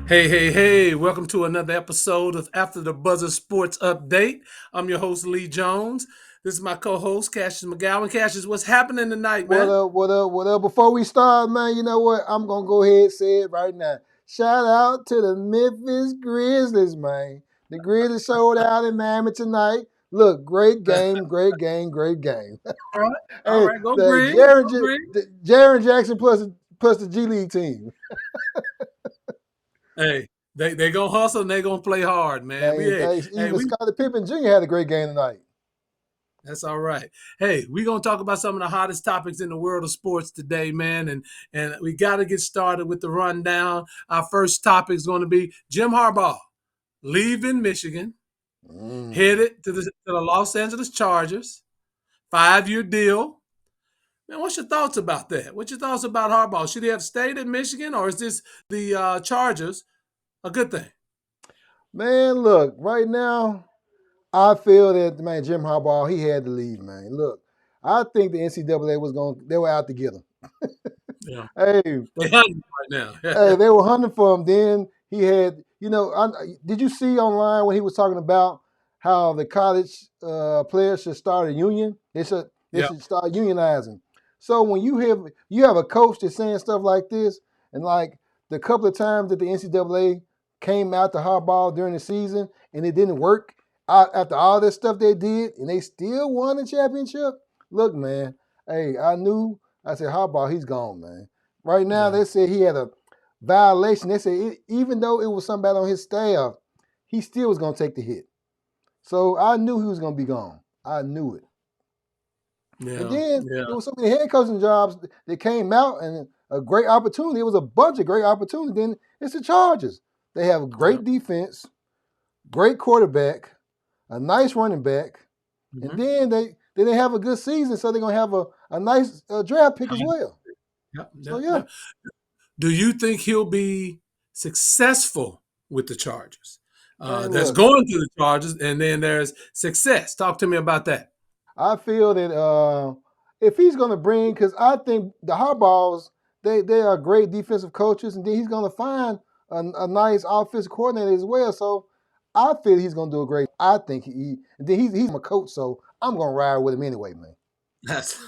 Hey, hey, hey, welcome to another episode of After the Buzzer Sports Update. I'm your host, Lee Jones. This is my co-host, Cassius McGowan. Cassius, what's happening tonight, What man? up, what up, what up? Before we start, man, you know what? I'm going to go ahead and say it right now. Shout out to the Memphis Grizzlies, man. The Grizzlies showed out in Miami tonight. Look, great game, great game, great game. All Hey, right, go the Green, Jaron, go Green. Jaron Jackson plus the G League team. Hey, they gonna hustle and they gonna play hard, man. Man, Hey, even Scottie Pippen Jr. had a great game tonight. that's all right. Hey, we're gonna talk about some of the hottest topics in the world of sports today, man. And we gotta get started with the rundown. Our first topic is gonna be Jim Harbaugh leaving Michigan, Mm. headed to the Los Angeles Chargers. 5-year deal. Man, what's your thoughts about that? What's your thoughts about Harbaugh? Should he have stayed in Michigan, or is this the Chargers a good thing? Man, look, right now, I feel that man Jim Harbaugh he had to leave, man. Look, I think the NCAA they were out to get him. Yeah, Hey, they hunting right hey, now. they were hunting for him. Then he had, did you see online when he was talking about how the college players should start a union? They Yeah, should start unionizing. So when you have a coach that's saying stuff like this, and like the couple of times that the NCAA came out to Harbaugh during the season and it didn't work after all this stuff they did, and they still won the championship. Look, man, hey, I said Harbaugh, he's gone, man. Right now, yeah. they said he had a violation. They said even though it was somebody on his staff, he still was going to take the hit. So I knew he was going to be gone. I knew it. And Yeah, then yeah. there was so many head coaching jobs that came out and a great opportunity. It was a bunch of great opportunities. Then it's the Chargers. They have a Yeah. great defense, great quarterback, a nice running back, and Mm-hmm. then they have a good season, so they're gonna have a nice draft pick as well. Yeah, So yeah, yeah, yeah. Do you think he'll be successful with the Chargers? man, There's look, going to the Chargers, and then there's success. Talk to me about that. I feel that if he's going to bring, because I think the Harbaughs, they are great defensive coaches, and then he's going to find a nice offensive coordinator as well. So I feel he's going to do a great. I think then he's a coach, so I'm going to ride with him anyway, man. That's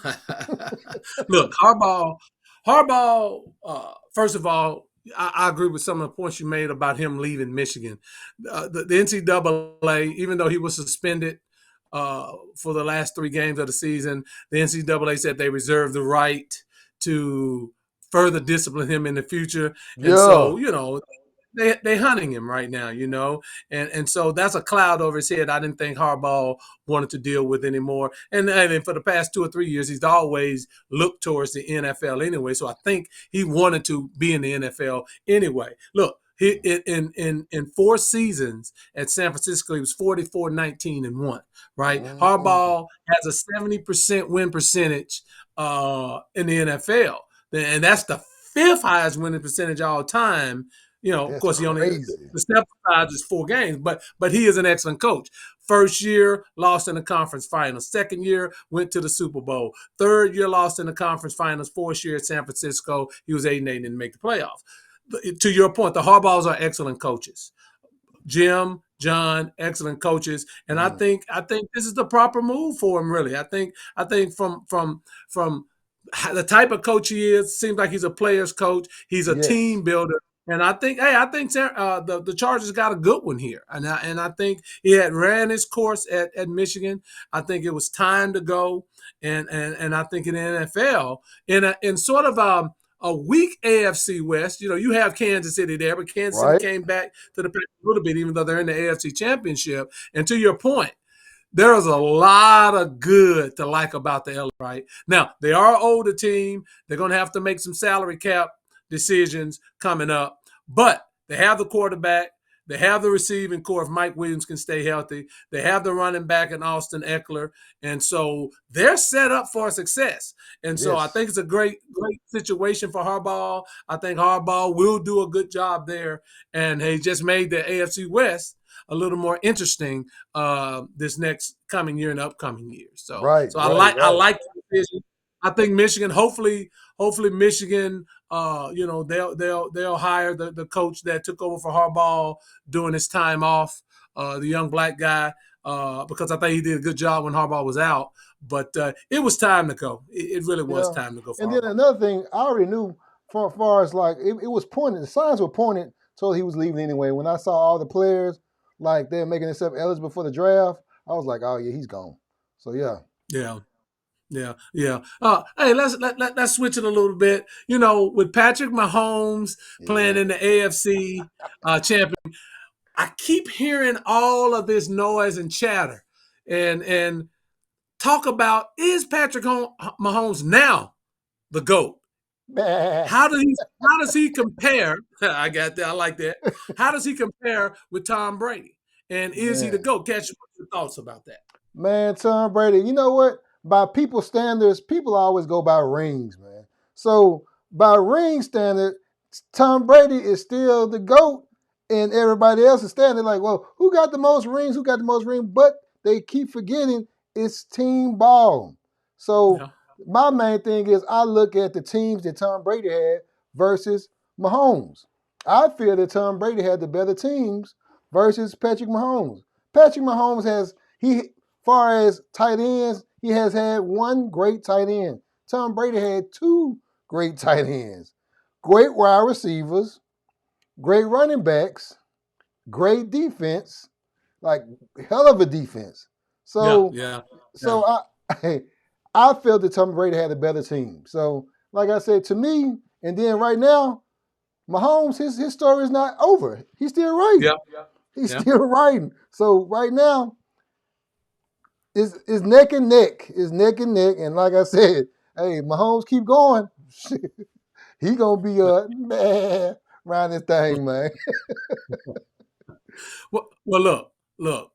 look, Harbaugh. First of all, I agree with some of the points you made about him leaving Michigan. The NCAA, even though he was suspended for the last 3 games of the season, the NCAA said they reserve the right to further discipline him in the future. And Yeah, so, they hunting him right now, and so that's a cloud over his head. I didn't think Harbaugh wanted to deal with anymore. And for the past 2 or 3 years, he's always looked towards the NFL anyway. So I think he wanted to be in the NFL anyway. Look, in 4 seasons at San Francisco, he was 44-19-1. Right, mm, Harbaugh has a 70% win percentage in the NFL, and that's the fifth highest winning percentage all time. Of that's course, he only crazy. the step size is 4 games, but he is an excellent coach. First year lost in the conference finals. Second year went to the Super Bowl. Third year lost in the conference finals. Fourth year at San Francisco, he was 8-8 and didn't make the playoffs. To your point, the Harbaughs are excellent coaches. Jim, John, excellent coaches, and I Mm, think I think this is the proper move for him. Really, I think from the type of coach he is, seems like he's a player's coach. He's a yes, team builder. And I think the Chargers got a good one here, and I think he had ran his course at Michigan. I think it was time to go, and I think in the NFL, in sort of a weak AFC West, you have Kansas City there, but Kansas City right. came back to the pack a little bit, even though they're in the AFC Championship. And to your point, there is a lot of good to like about the LA, right? Now, they are an older team. They're going to have to make some salary cap decisions coming up, but they have the quarterback. They have the receiving core if Mike Williams can stay healthy. They have the running back in Austin Eckler. And so they're set up for success. And so I Yes. think it's a great, great situation for Harbaugh. I think Harbaugh will do a good job there. And he just made the AFC West a little more interesting this next coming year and upcoming years. So Right, so I right, like I right. like the decision. I think Michigan, hopefully Michigan, they'll hire the coach that took over for Harbaugh during his time off, the young black guy, because I think he did a good job when Harbaugh was out. But it was time to go. It really was Yeah. time to go And for then Harbaugh. another thing, I already knew as far as like it was pointed, the signs were pointed told he was leaving anyway. When I saw all the players like they're making themselves eligible for the draft, I was like, oh yeah, he's gone. So yeah. Yeah. Yeah, yeah. Hey, let's switch it a little bit. With Patrick Mahomes playing Yeah. in the AFC champion, I keep hearing all of this noise and chatter, and talk about, is Patrick Mahomes now the GOAT? How does he compare? I got that. I like that. How does he compare with Tom Brady? And is he the Man. GOAT? Catch what's your thoughts about that? Man, Tom Brady, you know what? By people's standards, people always go by rings, man. So by ring standard, Tom Brady is still the GOAT, and everybody else is standing like, well, who got the most rings? Who got the most rings? But they keep forgetting it's team ball. So Yeah, my main thing is I look at the teams that Tom Brady had versus Mahomes. I feel that Tom Brady had the better teams versus Patrick Mahomes. Patrick Mahomes has he far as tight ends, he has had one great tight end. Tom Brady had two great tight ends, great wide receivers, great running backs, great defense, like hell of a defense. yeah, So, yeah, yeah, so I, I felt that Tom Brady had a better team. So, like I said, to me, and then right now, Mahomes, his story is not over. He's still yeah, writing. He's yeah. still writing. So right now, it's neck and neck. It's neck and neck. And like I said, hey, Mahomes keep going. He gonna be man around this thing, man. Well, look.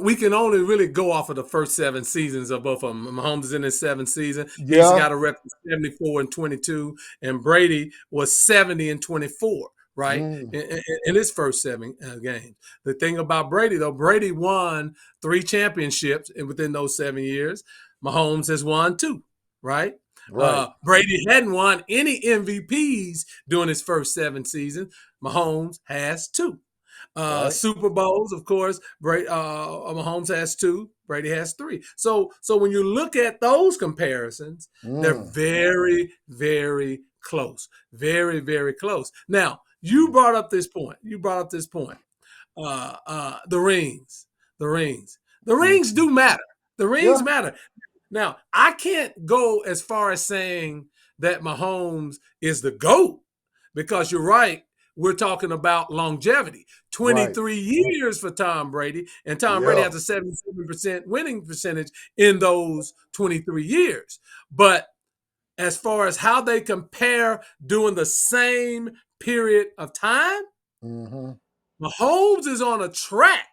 We can only really go off of the first 7 seasons of both of them. Mahomes is in his seventh season. He's Yeah. got a record of 74-22, and Brady was 70-24, right? Mm, In his first 7 games. The thing about Brady, though, Brady won 3 championships within those 7 years. Mahomes has won 2, right? right. Brady hadn't won any MVPs during his first 7 seasons. Mahomes has 2. Right. Super Bowls, of course. Mahomes has 2. Brady has 3. So when you look at those comparisons, they're Mm, very, very close. Very, very close. Now, you brought up this point. The rings. The rings. The rings mm. do matter. The rings Yeah. matter. Now, I can't go as far as saying that Mahomes is the GOAT, because you're right. We're talking about longevity. Right. 23 years for Tom Brady, and Tom Brady Yeah. has a 77% winning percentage in those 23 years. But as far as how they compare during the same period of time, Mm-hmm. Mahomes is on a track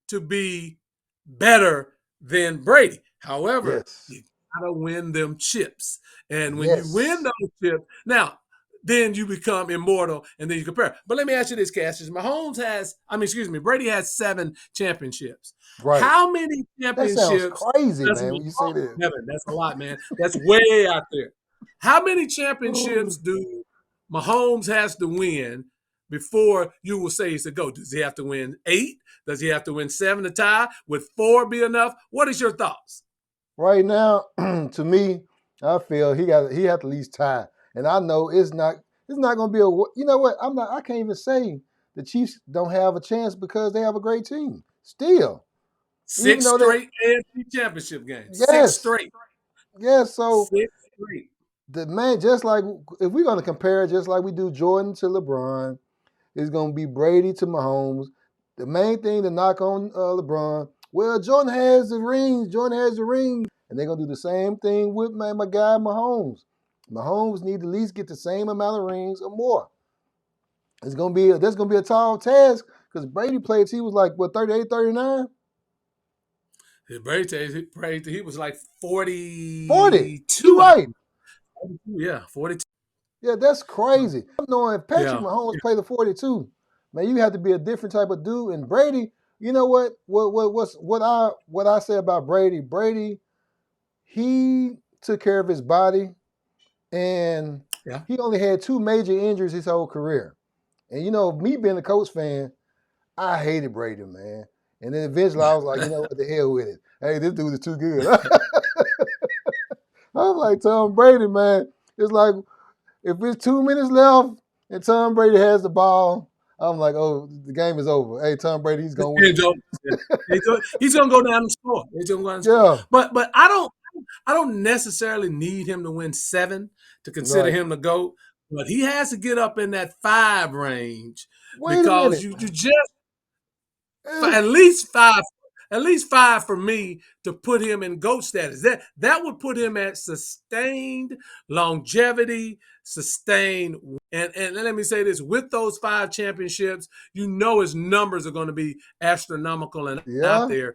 to be better than Brady. However, Yes. you gotta win them chips. And when you win Yes. those chips, now then you become immortal and then you compare. But let me ask you this, Cassius. Brady has 7 championships. Right. How many That sounds championships crazy, does man, when you say Mahomes? that. Heaven, that's a lot, man. That's way out there. How many championships Oh. do Mahomes has to win before you will say he's a GOAT? Does he have to win 8? Does he have to win 7 to tie? Would 4 be enough? What is your thoughts? Right now, to me, I feel he had to at least tie. And I know it's not gonna be you know what? I can't even say the Chiefs don't have a chance because they have a great team. Still. Even Six though they straight AFC championship games. Six yes. straight. Yes, so 6 straight. the man, just like if we're gonna compare it, just like we do Jordan to LeBron, it's gonna be Brady to Mahomes. The main thing to knock on LeBron, well, Jordan has the rings. Jordan has the rings, and they're gonna do the same thing with my guy Mahomes. Mahomes need to at least get the same amount of rings or more. That's gonna be a tall task because Brady played. He was like what 38, 39? Brady, he was like 40. You 42, I right. think. Yeah, 42. Yeah, that's crazy. I'm knowing if Patrick Yeah. Mahomes played the 42, man, you have to be a different type of dude. And Brady, you know what? What I say about Brady? Brady, he took care of his body, and Yeah. he only had 2 major injuries his whole career. And me being a Colts fan, I hated Brady, man. And then eventually I was like, what the hell with it? Hey, this dude is too good. I was like, Tom Brady, man. It's like if it's 2 minutes left and Tom Brady has the ball, I'm like, oh, the game is over. Hey, Tom Brady, he's gonna win. Yeah. He's gonna go down and score. He's gonna go down and score. Yeah, But I don't necessarily need him to win 7 to consider right. him the GOAT. But he has to get up in that 5 range Wait a because minute. you just Eh, at least 5, at least 5 for me to put him in GOAT status. That would put him at sustained longevity, sustained. And let me say this: with those 5 championships, his numbers are going to be astronomical and out yeah, there.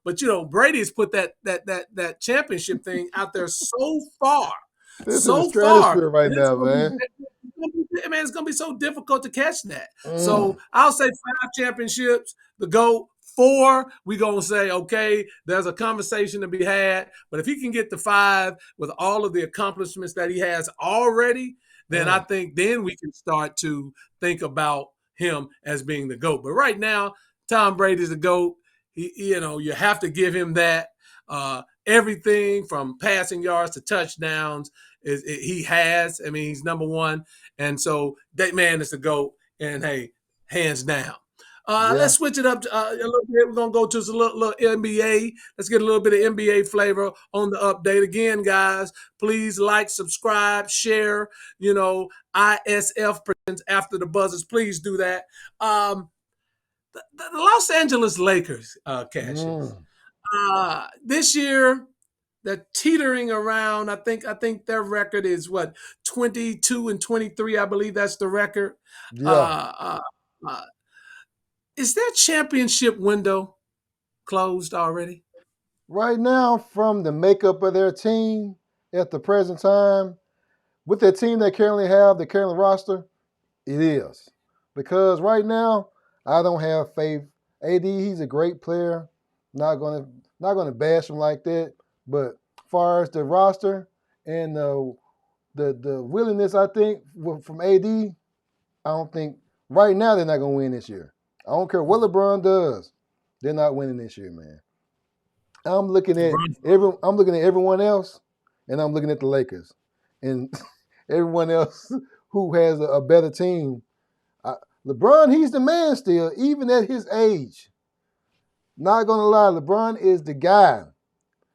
But Brady's put that championship thing out there this in the so far. stratosphere right And it's now, going to be man. man, it's gonna be so difficult to catch that. Mm, So I'll say 5 championships, the GOAT. 4, we gonna say, okay, there's a conversation to be had. But if he can get to 5 with all of the accomplishments that he has already, then I mm. think then we can start to think about him as being the GOAT. But right now, Tom Brady's the GOAT. You have to give him that. Everything from passing yards to touchdowns he has. I mean, he's number 1. And so that man is the GOAT. And hey, hands down. Yeah. Let's switch it up a little bit. We're going to go to some little NBA. Let's get a little bit of NBA flavor on the update. Again, guys, please like, subscribe, share, ISF after the buzzers. Please do that. The Los Angeles Lakers, Cassius. Mm. This year, they're teetering around. I think their record is what 22-23. I believe that's the record. Yeah. Uh, uh, uh, is their championship window closed already? Right now, from the makeup of their team at the present time, with the team they currently have, the current roster, it is. Because right now, I don't have faith. AD, he's a great player. Not gonna not gonna bash him like that. But as far as the roster and the willingness, I think from AD, I don't think right now they're not gonna win this year. I don't care what LeBron does, they're not winning this year, man. I'm looking at LeBron, I'm looking at everyone else, and I'm looking at the Lakers, and everyone else who has a better team. I, LeBron, he's the man still, even at his age. Not gonna lie, LeBron is the guy.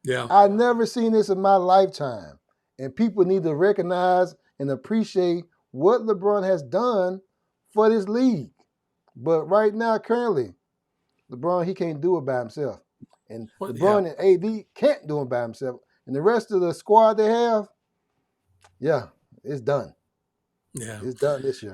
yeah. I never seen this in my lifetime, and people need to recognize and appreciate what LeBron has done for this league. But right now, currently, LeBron he can't do it by himself. And Yeah. LeBron and AD can't do it by himself. And the rest of the squad they have, yeah, it's done. Yeah. It's done this year.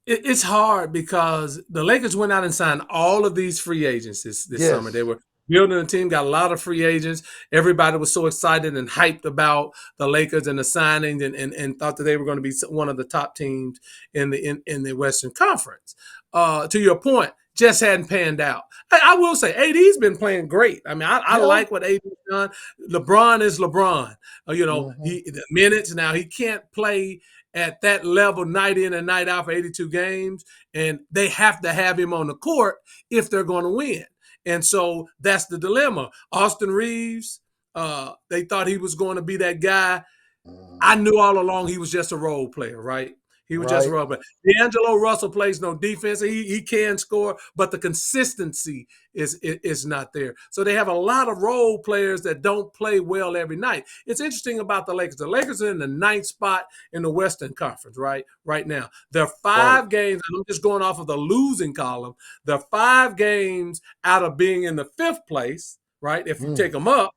It's hard because the Lakers went out and signed all of these free agents this summer. They Yes. were building a team, got a lot of free agents. Everybody was so excited and hyped about the Lakers and the signings and thought that they were going to be one of the top teams in the Western Conference. To your point, just hadn't panned out. I will say, AD's been playing great. I mean, I Yeah. like what AD's done. LeBron is LeBron. Mm-hmm. The minutes now, he can't play at that level night in and night out for 82 games, and they have to have him on the court if they're going to win. And so that's the dilemma. Austin Reeves, they thought he was going to be that guy. I Mm-hmm. knew all along he was just a role player, right? He was just a Right. role player. D'Angelo Russell plays no defense. He can score, but the consistency is not there. So they have a lot of role players that don't play well every night. It's interesting about the Lakers. The Lakers are in the 9th spot in the Western Conference, right? Right now. They're Right. 5 games, and I'm just going off of the losing column. They're 5 games out of being in the 5th place, right? If you Mm. take them up,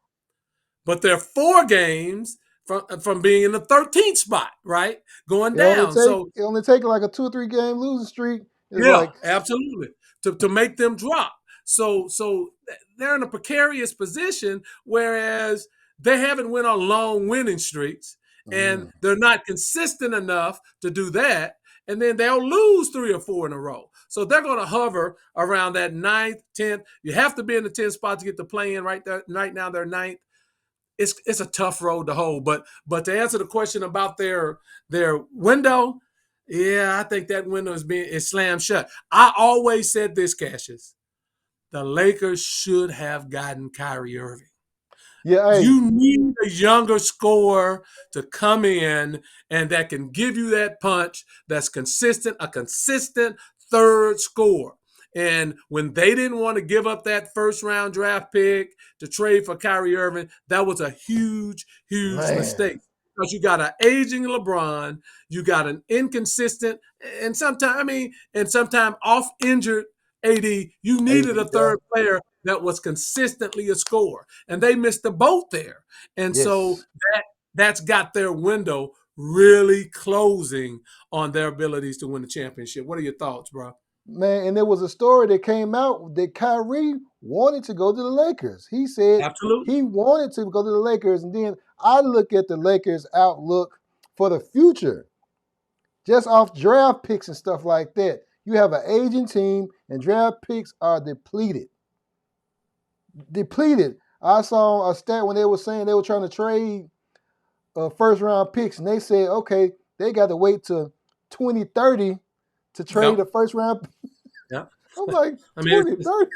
but they're 4 games from being in the 13th spot, right? Going It only down. take So it only take like a 2 or 3 game losing streak. It's yeah, like absolutely. To make them drop. So they're in a precarious position, whereas they haven't went on long winning streaks, and mm, they're not consistent enough to do that. And then they'll lose 3 or 4 in a row. So they're going to hover around that 9th, 10th. You have to be in the 10th spot to get the play in right there. Right now, they're 9th. it's a tough road to hold. But to answer the question about their window, yeah, I think that window is slammed shut. I always said this, Cassius. The Lakers should have gotten Kyrie Irving. Yeah, hey, You need a younger scorer to come in and that can give you that punch that's consistent, a consistent third scorer. And when they didn't want to give up that first round draft pick to trade for Kyrie Irving, that was a huge, huge man. mistake. Because you got an aging LeBron, you got an inconsistent, and sometimes off injured AD. You AD, needed a yeah. third player that was consistently a scorer, and they missed the boat there. And so Yes. that's got their window really closing on their abilities to win the championship. What are your thoughts, bro? Man, and there was a story that came out that Kyrie wanted to go to the Lakers. He said Absolutely. he wanted to go to the Lakers. And then I look at the Lakers' outlook for the future, just off draft picks and stuff like that. You have an aging team, and draft picks are depleted. Depleted. I saw a stat when they were saying they were trying to trade first round picks, and they said, okay, they got to wait till 2030 to trade Yeah. a first round. Yeah. I'm like, I mean, 2030?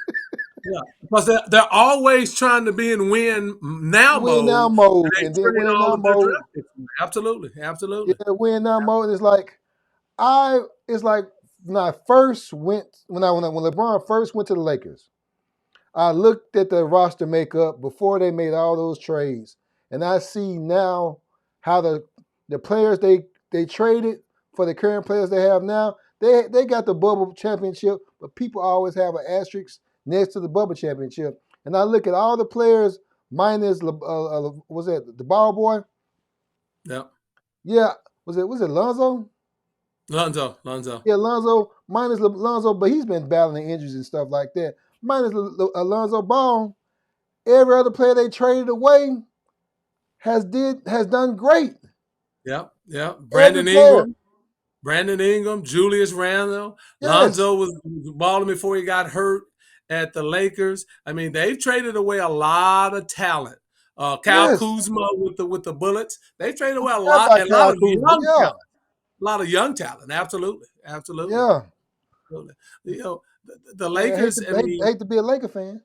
yeah, because they're always trying to be in win now Win mode. now And mode, they and then trade win all now of their mode. draft picks. Absolutely. Yeah, Absolutely. win now mode. And it's like it's like when I first went when LeBron first went to the Lakers. I looked at the roster makeup before they made all those trades, and I see now how the players they traded for the current players they have now. They got the bubble championship, but people always have an asterisk next to the bubble championship. And I look at all the players minus was that the ball boy? Yeah. Yeah, was it Lonzo? Lonzo. Yeah, Lonzo minus Lonzo, but he's been battling injuries and stuff like that. Minus Alonzo Ball, every other player they traded away has done great. Yeah. Yeah. Every player, Brandon Ingram, Julius Randle, yes, Lonzo was balling before he got hurt at the Lakers. I mean, they've traded away a lot of talent. Kyle yes. Kuzma with the Bullets. They traded I away forgot about a lot Kyle of Kuzma. young Yeah, talent. A lot of young talent. Absolutely. Absolutely. yeah. Absolutely. You know, the Man, Lakers, I mean, hate to be a Laker fan.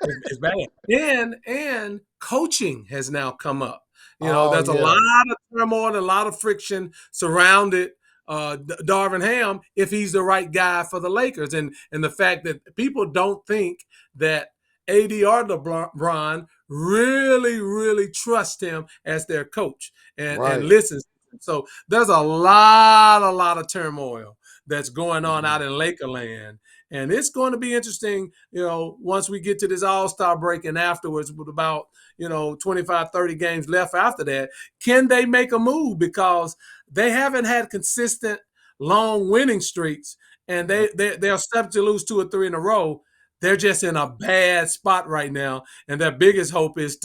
it's bad. And coaching has now come up. You know, Oh there's a lot yeah, of turmoil and a lot of friction surrounded Darvin Ham if he's the right guy for the Lakers, and the fact that people don't think that AD or LeBron really trust him as their coach and right. listen. So there's a lot of turmoil that's going on Mhm. out in Lakerland. And it's going to be interesting, once we get to this All-Star break and afterwards with about, 25, 30 games left after that, can they make a move? Because they haven't had consistent long winning streaks and they're subject to lose 2 or 3 in a row. They're just in a bad spot right now. And their biggest hope is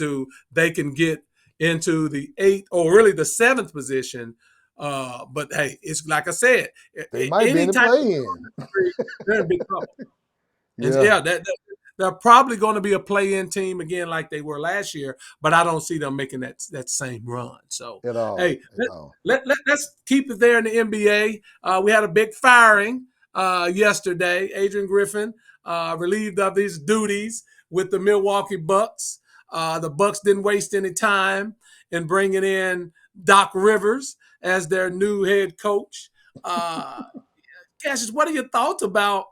they can get into the 8th or really the 7th position. But hey, it's like I said, They might be in the anytime play-in. they're in big trouble. And Yeah, yeah, they're probably going to be a play-in team again like they were last year, but I don't see them making that same run. So, at all, hey, at all. let's keep it there in the NBA. We had a big firing yesterday. Adrian Griffin relieved of his duties with the Milwaukee Bucks. The Bucks didn't waste any time in bringing in Doc Rivers as their new head coach. Cassius, what are your thoughts about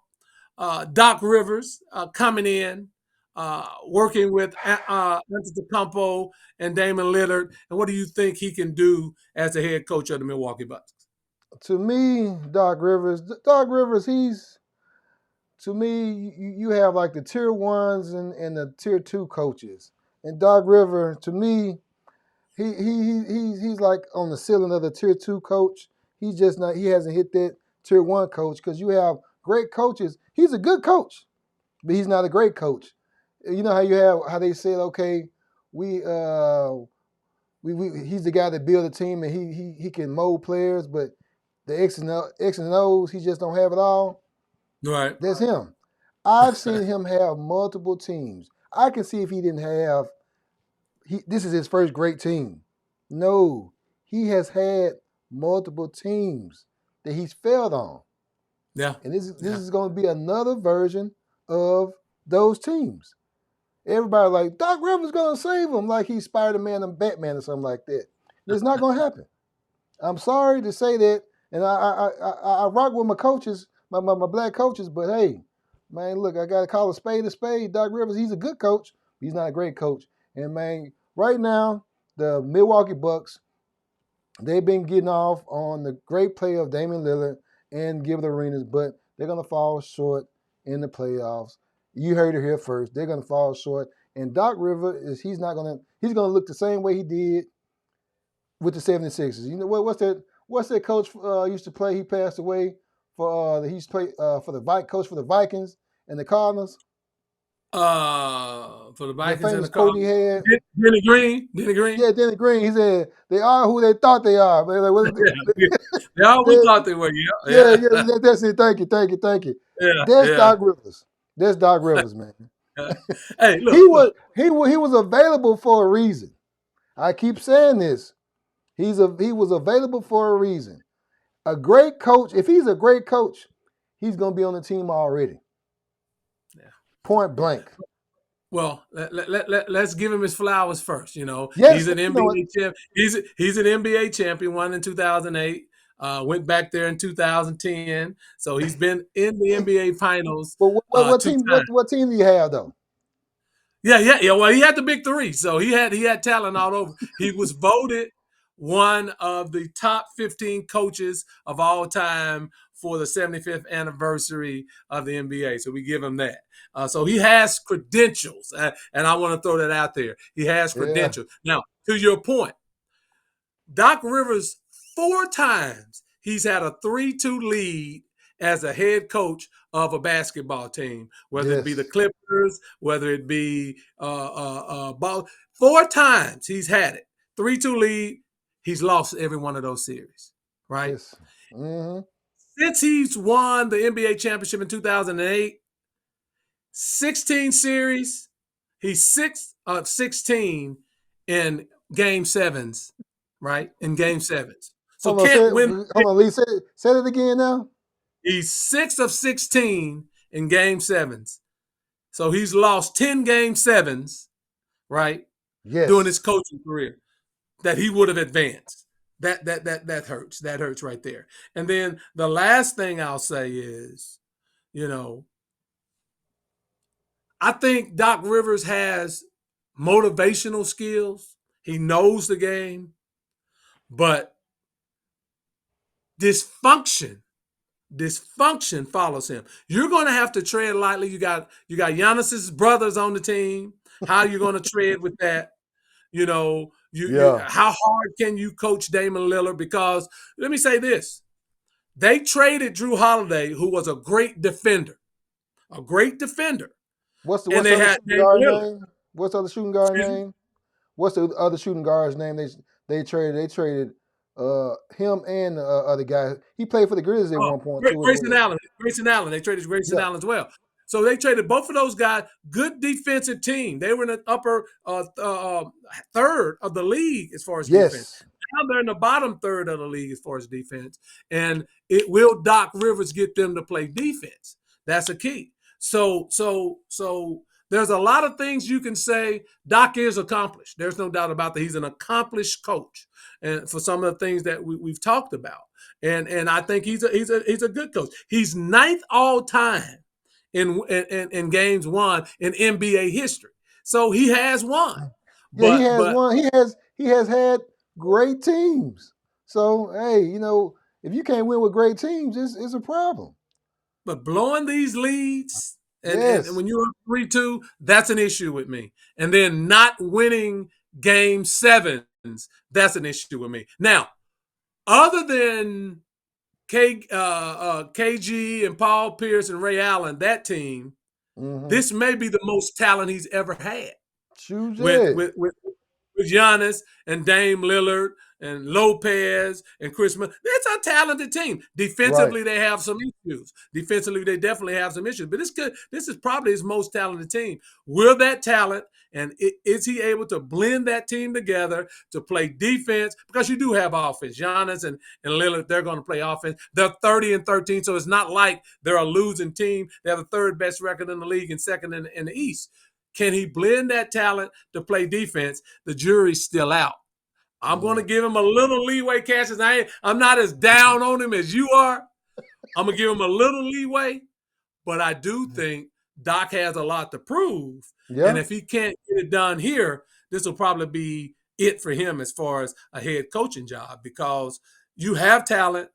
Doc Rivers coming in, working with Antetokounmpo and Damon Lillard, and what do you think he can do as the head coach of the Milwaukee Bucks? To me, Doc Rivers, he's to me, you have like the tier ones and the tier two coaches. And Doc River, to me, he's like on the ceiling of the tier two coach. He's just not. He hasn't hit that tier one coach because you have great coaches. He's a good coach, but he's not a great coach. You know how you have how they said, okay, we he's the guy that build a team and he can mold players, but the X and O's he just don't have it all. Right. That's him. I've seen him have multiple teams. I can see if this is his first great team. No, he has had multiple teams that he's failed on. Yeah. And this Yeah. is going to be another version of those teams. Everybody like Doc Rivers going to save him like he's Spider-Man and Batman or something like that. And it's not going to happen. I'm sorry to say that, and I rock with my coaches, my black coaches, but hey, man, look, I got to call a spade a spade. Doc Rivers, he's a good coach, but he's not a great coach. And man, right now, the Milwaukee Bucks, they've been getting off on the great play of Damian Lillard and Gilbert Arenas, but they're going to fall short in the playoffs. You heard it here first. They're going to fall short. And Doc Rivers, he's going to look the same way he did with the 76ers. You know what's that coach used to play? He passed away for he used to play for the coach for the Vikings and the Cardinals. For the That Vikings and famous the quote he Cardinals. had. Denny Green. Yeah, Denny Green. He said they are who they thought they are. Like, Yeah, they always thought they were. yeah, Yeah. that's it. Thank you. Yeah. That's Yeah. Doc Rivers. That's Doc Rivers, man. Hey, he look. was available for a reason. I keep saying this. He was available for a reason. A great coach, if he's a great coach, he's going to be on the team already. Yeah. Point blank. Well, let's give him his flowers first. You know, Yes, he's an NBA champ. He's an NBA champion. Won in 2008. Went back there in 2010. So he's been in the NBA Finals But what two team? times. What team do you have though? Yeah. Well, he had the big three, so he had talent all over. He was voted one of the top 15 coaches of all time for the 75th anniversary of the NBA. So we give him that. So he has credentials, and I want to throw that out there. He has Yeah. credentials. Now, to your point, Doc Rivers, 4 times he's had a 3-2 lead as a head coach of a basketball team, whether it be the Yes. Clippers, whether it be ball. 4 times he's had it. 3-2 lead. He's lost every one of those series, right? Yes. Mm-hmm. Since he's won the NBA championship in 2008, 16 series, he's 6 of 16 in game sevens, right? In game sevens. So can't win. Hold on, Lee. Say it again now. He's 6 of 16 in game sevens. So he's lost 10 game sevens, right? During his Yes. coaching career that he would have advanced. That hurts. That hurts right there. And then the last thing I'll say is, you know, I think Doc Rivers has motivational skills. He knows the game, but dysfunction follows him. You're going to have to tread lightly. You got Giannis's brothers on the team. How are you going to tread with that? You know, Yeah. how hard can you coach Damian Lillard? Because let me say this: they traded Drew Holiday, who was a great defender, What's and the they other had shooting Damian guard Lillard. name? What's the other shooting guard Excuse me? name? What's the other shooting guard's name? They traded. They traded him and the other guy. He played for the Grizzlies at Oh, one point too as Grayson well. Allen. Grayson Allen. They traded Grayson Yeah. Allen as well. So they traded both of those guys. Good defensive team. They were in the upper third of the league as far as defense. Yes. Now they're in the bottom third of the league as far as defense. And it will Doc Rivers get them to play defense. That's a key. So there's a lot of things you can say. Doc is accomplished. There's no doubt about that. He's an accomplished coach, and for some of the things that we've talked about. And I think he's a good coach. He's 9th all time in games won in NBA history. So he has won. Yeah, he But has but one. He has had great teams. So hey, if you can't win with great teams, it's a problem. but blowing these leads and Yes. when you're up 3-2, that's an issue with me. And then not winning game sevens, that's an issue with me. Now, other than KG and Paul Pierce and Ray Allen, that team, Mm-hmm. this may be the most talent he's ever had Choose with it. with with with Giannis and Dame Lillard and Lopez and Chris. It's a talented team. Right. Defensively, they have some issues. Defensively, they definitely have some issues. But this is probably his most talented team. Will that talent and is he able to blend that team together to play defense? Because you do have offense. Giannis and Lillard, they're going to play offense. They're 30-13, so it's not like they're a losing team. They have the third best record in the league and second in the East. Can he blend that talent to play defense? The jury's still out. I'm going to give him a little leeway, Cassius. I'm not as down on him as you are. I'm going to give him a little leeway, but I do think Doc has a lot to prove. And Yeah. if he can't get it done here, this will probably be it for him as far as a head coaching job, because you have talent,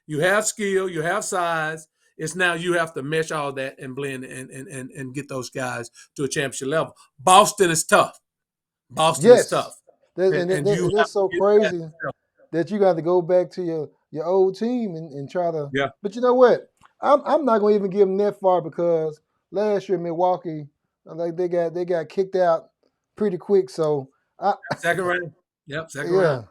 you have skill, you have size. It's now you have to mesh all that and blend and get those guys to a championship level. Boston is tough. Boston is Yes. tough. And you And have that's to so get past crazy yourself. that you got to go back to your old team and try to. Yeah. But you know what? I'm not going to even give them that far, because last year Milwaukee, like they got kicked out pretty quick. So Second round. Yep, second round.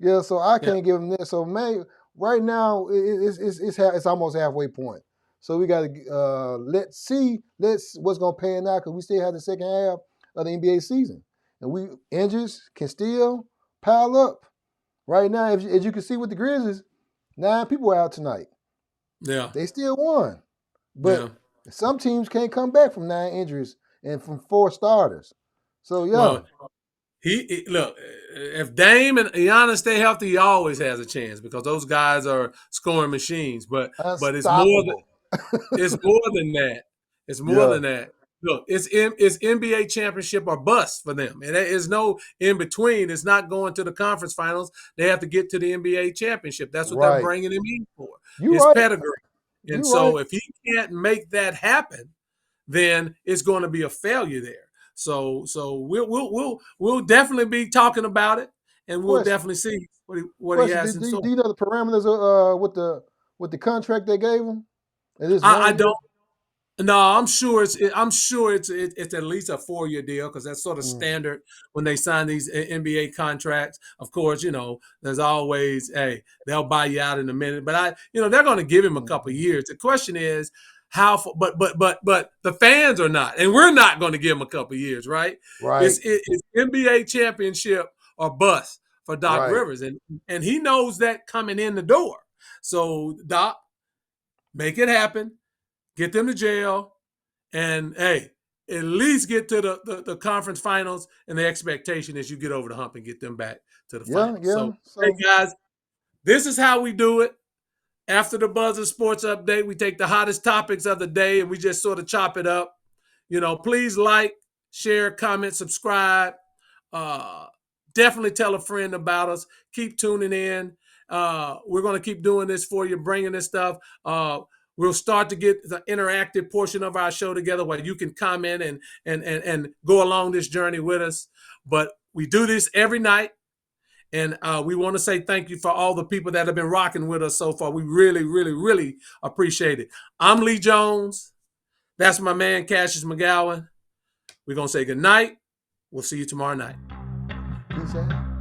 yeah. So I Yeah. can't give them that. So man, right now it's almost halfway point. So we got to let's see what's going to pan out, because we still have the second half of the NBA season, and injuries can still pile up. Right now, as you can see with the Grizzlies, 9 people are out tonight. Yeah. They still won. Yeah. But some teams can't come back from 9 injuries and from 4 starters. So, yeah, Well, he look, if Dame and Giannis stay healthy, he always has a chance, because those guys are scoring machines. But unstoppable. it's more than that. It's more Yeah, than that. Look, it's NBA championship or bust for them. And there is no in between. It's not going to the conference finals. They have to get to the NBA championship. That's what they're right. bringing him in for. You His right. pedigree. And You right. so if he can't make that happen, then it's going to be a failure there. So we'll definitely be talking about it, and we'll Question. definitely see what he Question. has in store. Do you know the parameters with the contract they gave him? It is I 1 year. don't. No, I'm sure it's at least a 4-year deal, because that's sort of Mm, standard when they sign these NBA contracts. Of course, there's always, hey, they'll buy you out in a minute, but they're going to give him a couple of mhm. years. The question is but the fans are not, and we're not going to give him a couple of years, right? Right. It's NBA championship or bust for Doc Right. Rivers, and he knows that coming in the door. So Doc, make it happen. Get them to jail, and hey, at least get to the conference finals. And the expectation is you get over the hump and get them back to the Yeah. finals. Yeah. So, hey So guys, this is how we do it. After the Buzzer Sports Update, we take the hottest topics of the day and we just sort of chop it up. Please like, share, comment, subscribe. Uh, Definitely tell a friend about us. Keep tuning in. We're going to keep doing this for you, bringing this stuff. We'll start to get the interactive portion of our show together where you can comment and go along this journey with us. But we do this every night. And we want to say thank you for all the people that have been rocking with us so far. We really, really, really appreciate it. I'm Lee Jones. That's my man, Cassius McGowan. We're going to say good night. We'll see you tomorrow night. peace out.